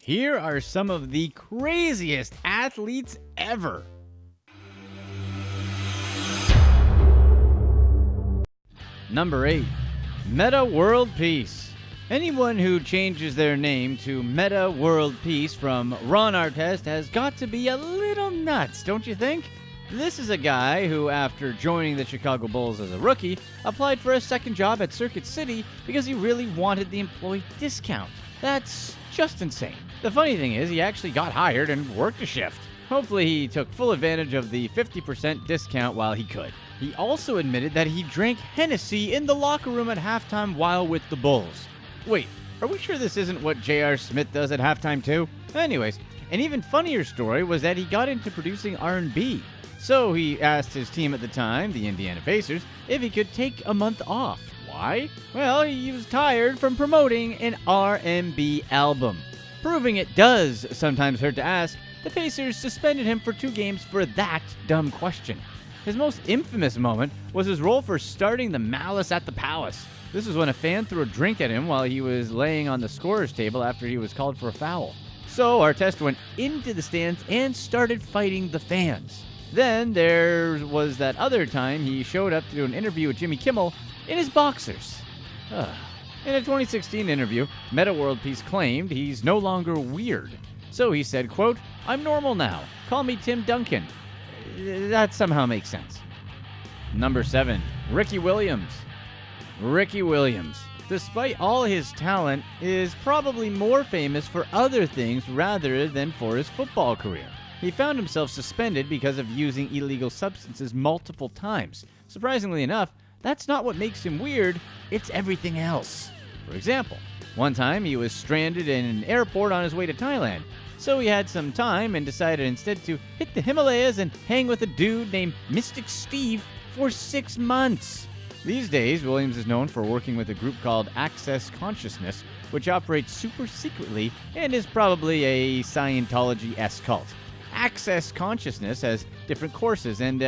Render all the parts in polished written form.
Here are some of the craziest athletes ever. Number 8. Metta World Peace. Anyone who changes their name to Metta World Peace from Ron Artest has got to be a little nuts, don't you think? This is a guy who, after joining the Chicago Bulls as a rookie, applied for a second job at Circuit City because he really wanted the employee discount. That's just insane. The funny thing is, he actually got hired and worked a shift. Hopefully he took full advantage of the 50% discount while he could. He also admitted that he drank Hennessy in the locker room at halftime while with the Bulls. Wait, are we sure this isn't what J.R. Smith does at halftime too? Anyways, an even funnier story was that he got into producing R&B. So he asked his team at the time, the Indiana Pacers, if he could take a month off. Why? Well, he was tired from promoting an R&B album. Proving it does sometimes hurt to ask, the Pacers suspended him for 2 games for that dumb question. His most infamous moment was his role for starting the Malice at the Palace. This was when a fan threw a drink at him while he was laying on the scorer's table after he was called for a foul. So Artest went into the stands and started fighting the fans. Then there was that other time he showed up to do an interview with Jimmy Kimmel in his boxers. In a 2016 interview, Metta World Peace claimed he's no longer weird. So he said, quote, "I'm normal now. Call me Tim Duncan." That somehow makes sense. Number 7. Ricky Williams. Ricky Williams, despite all his talent, is probably more famous for other things rather than for his football career. He found himself suspended because of using illegal substances multiple times. Surprisingly enough, that's not what makes him weird, it's everything else. For example, one time he was stranded in an airport on his way to Thailand. So he had some time and decided instead to hit the Himalayas and hang with a dude named Mystic Steve for 6 months. These days, Williams is known for working with a group called Access Consciousness, which operates super secretly and is probably a Scientology-esque cult. Access Consciousness has different courses and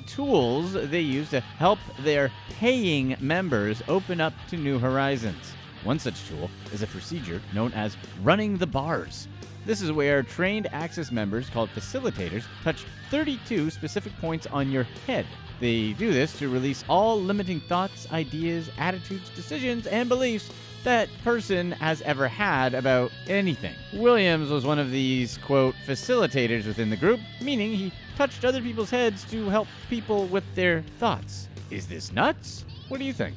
tools they use to help their paying members open up to new horizons. One such tool is a procedure known as running the bars. This is where trained Access members, called facilitators, touch 32 specific points on your head. They do this to release all limiting thoughts, ideas, attitudes, decisions, and beliefs that person has ever had about anything. Williams was one of these, quote, facilitators within the group, meaning he touched other people's heads to help people with their thoughts. Is this nuts? What do you think?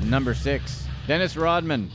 Number 6. Dennis Rodman.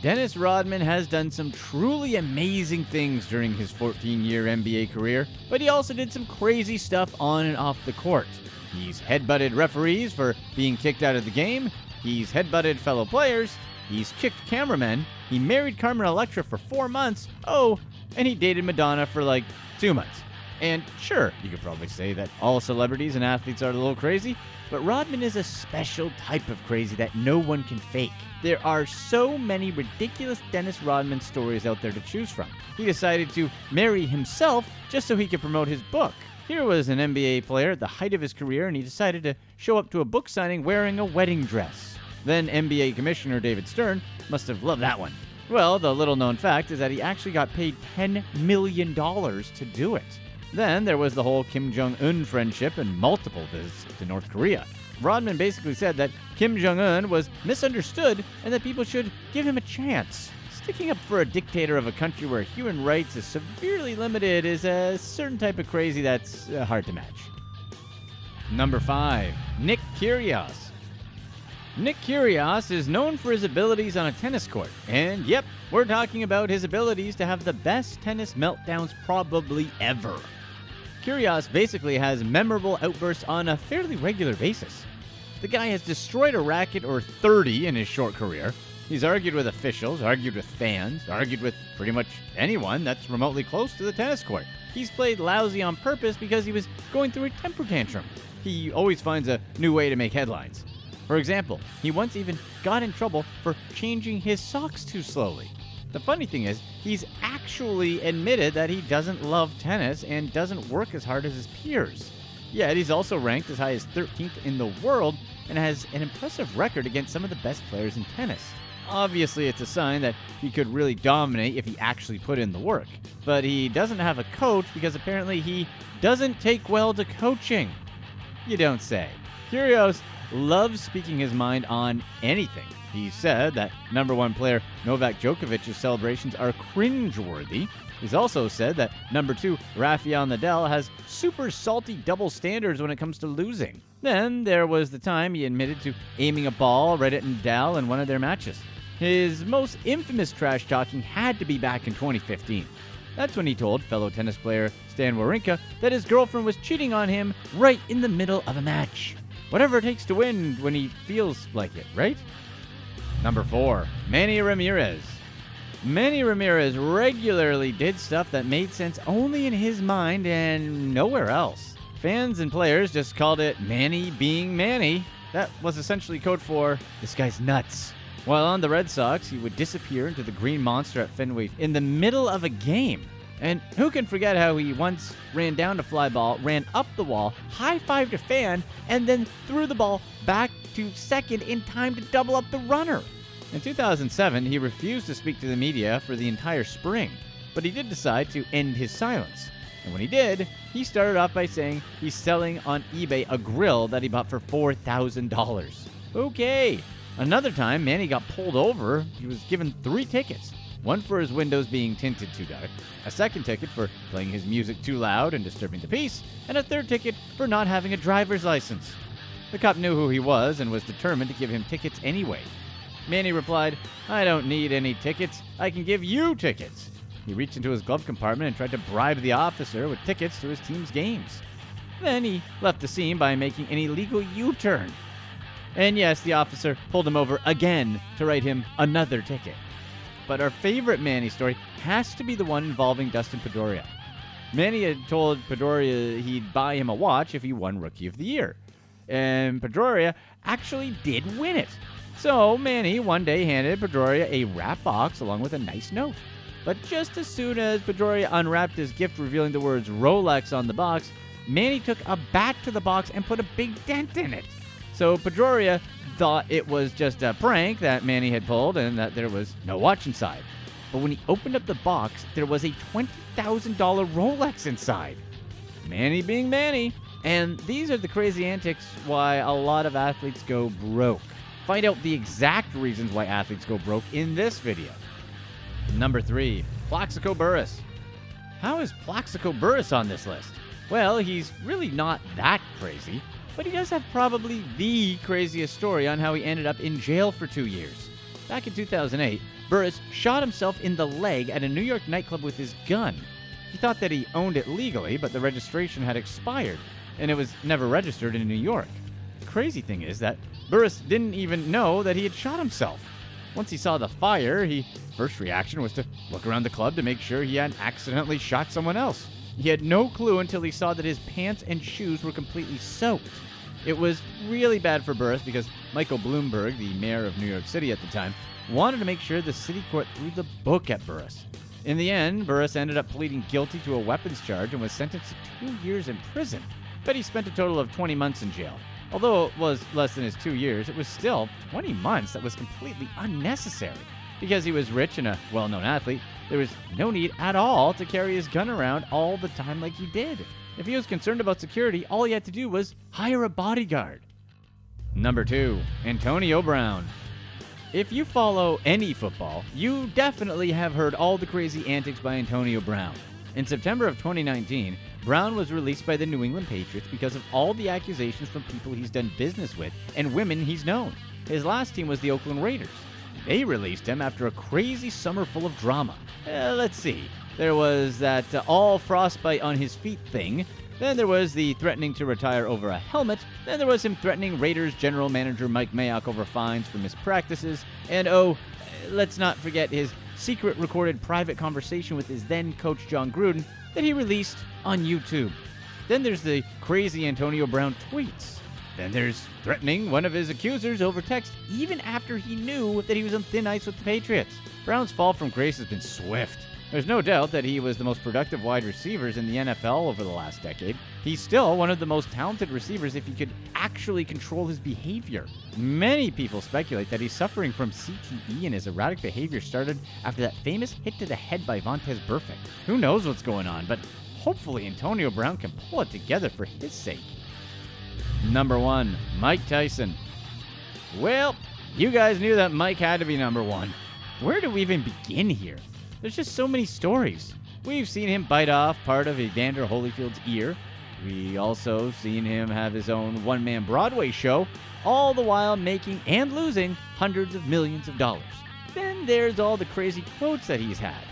Dennis Rodman has done some truly amazing things during his 14-year NBA career, but he also did some crazy stuff on and off the court. He's headbutted referees for being kicked out of the game, he's headbutted fellow players, he's kicked cameramen, he married Carmen Electra for 4 months, and he dated Madonna for like 2 months. And sure, you could probably say that all celebrities and athletes are a little crazy, but Rodman is a special type of crazy that no one can fake. There are so many ridiculous Dennis Rodman stories out there to choose from. He decided to marry himself just so he could promote his book. Here was an NBA player at the height of his career, and he decided to show up to a book signing wearing a wedding dress. Then NBA Commissioner David Stern must have loved that one. Well, the little-known fact is that he actually got paid $10 million to do it. Then there was the whole Kim Jong-un friendship and multiple visits to North Korea. Rodman basically said that Kim Jong-un was misunderstood and that people should give him a chance. Sticking up for a dictator of a country where human rights is severely limited is a certain type of crazy that's hard to match. Number 5. Nick Kyrgios. Nick Kyrgios is known for his abilities on a tennis court. And yep, we're talking about his abilities to have the best tennis meltdowns probably ever. Kyrgios basically has memorable outbursts on a fairly regular basis. The guy has destroyed a racket or 30 in his short career. He's argued with officials, argued with fans, argued with pretty much anyone that's remotely close to the tennis court. He's played lousy on purpose because he was going through a temper tantrum. He always finds a new way to make headlines. For example, he once even got in trouble for changing his socks too slowly. The funny thing is, he's actually admitted that he doesn't love tennis and doesn't work as hard as his peers. Yet he's also ranked as high as 13th in the world and has an impressive record against some of the best players in tennis. Obviously, it's a sign that he could really dominate if he actually put in the work. But he doesn't have a coach because apparently he doesn't take well to coaching. You don't say. Kyrgios loves speaking his mind on anything. He said that number one player Novak Djokovic's celebrations are cringeworthy. He's also said that number two Rafael Nadal has super salty double standards when it comes to losing. Then there was the time he admitted to aiming a ball right at Nadal in one of their matches. His most infamous trash talking had to be back in 2015. That's when he told fellow tennis player Stan Wawrinka that his girlfriend was cheating on him right in the middle of a match. Whatever it takes to win when he feels like it, right? Number 4, Manny Ramirez. Manny Ramirez regularly did stuff that made sense only in his mind and nowhere else. Fans and players just called it Manny being Manny. That was essentially code for, this guy's nuts. While on the Red Sox, he would disappear into the green monster at Fenway in the middle of a game. And who can forget how he once ran down to fly ball, ran up the wall, high-fived a fan, and then threw the ball back to second in time to double up the runner. In 2007, he refused to speak to the media for the entire spring, but he did decide to end his silence. And when he did, he started off by saying he's selling on eBay a grill that he bought for $4,000. Okay. Another time, Manny got pulled over. He was given 3 tickets. One for his windows being tinted too dark, a second ticket for playing his music too loud and disturbing the peace, and a third ticket for not having a driver's license. The cop knew who he was and was determined to give him tickets anyway. Manny replied, "I don't need any tickets. I can give you tickets." He reached into his glove compartment and tried to bribe the officer with tickets to his team's games. Then he left the scene by making an illegal U-turn. And yes, the officer pulled him over again to write him another ticket. But our favorite Manny story has to be the one involving Dustin Pedroia. Manny had told Pedroia he'd buy him a watch if he won Rookie of the Year. And Pedroia actually did win it. So Manny one day handed Pedroia a wrap box along with a nice note. But just as soon as Pedroia unwrapped his gift revealing the words Rolex on the box, Manny took a bat to the box and put a big dent in it. So Pedroia thought it was just a prank that Manny had pulled and that there was no watch inside. But when he opened up the box, there was a $20,000 Rolex inside. Manny being Manny. And these are the crazy antics why a lot of athletes go broke. Find out the exact reasons why athletes go broke in this video. Number 3, Plaxico Burress. How is Plaxico Burress on this list? Well, he's really not that crazy, but he does have probably the craziest story on how he ended up in jail for 2 years. Back in 2008, Burress shot himself in the leg at a New York nightclub with his gun. He thought that he owned it legally, but the registration had expired, and it was never registered in New York. The crazy thing is that Burress didn't even know that he had shot himself. Once he saw the fire, his first reaction was to look around the club to make sure he hadn't accidentally shot someone else. He had no clue until he saw that his pants and shoes were completely soaked. It was really bad for Burress because Michael Bloomberg, the mayor of New York City at the time, wanted to make sure the city court threw the book at Burress. In the end, Burress ended up pleading guilty to a weapons charge and was sentenced to 2 years in prison. But he spent a total of 20 months in jail. Although it was less than his 2 years, it was still 20 months that was completely unnecessary. Because he was rich and a well-known athlete, there was no need at all to carry his gun around all the time like he did. If he was concerned about security, all he had to do was hire a bodyguard. Number 2, Antonio Brown. If you follow any football, you definitely have heard all the crazy antics by Antonio Brown. In September of 2019, Brown was released by the New England Patriots because of all the accusations from people he's done business with and women he's known. His last team was the Oakland Raiders. They released him after a crazy summer full of drama. Let's see. There was that all frostbite on his feet thing. Then there was the threatening to retire over a helmet. Then there was him threatening Raiders general manager Mike Mayock over fines for mispractices. And let's not forget his secret recorded private conversation with his then coach John Gruden that he released on YouTube. Then there's the crazy Antonio Brown tweets. Then there's threatening one of his accusers over text even after he knew that he was on thin ice with the Patriots. Brown's fall from grace has been swift. There's no doubt that he was the most productive wide receivers in the NFL over the last decade. He's still one of the most talented receivers if he could actually control his behavior. Many people speculate that he's suffering from CTE and his erratic behavior started after that famous hit to the head by Vontaze Burfict. Who knows what's going on, but hopefully Antonio Brown can pull it together for his sake. Number 1, Mike Tyson. Well, you guys knew that Mike had to be number 1. Where do we even begin here? There's just so many stories. We've seen him bite off part of Evander Holyfield's ear. We also seen him have his own one-man Broadway show, all the while making and losing hundreds of millions of dollars. Then there's all the crazy quotes that he's had.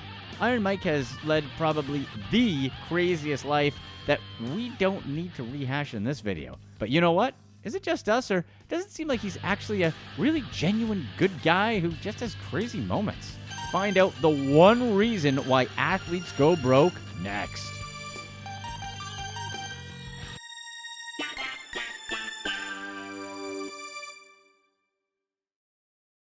Iron Mike has led probably the craziest life that we don't need to rehash in this video. But you know what? Is it just us, or does it seem like he's actually a really genuine good guy who just has crazy moments? Find out the one reason why athletes go broke next.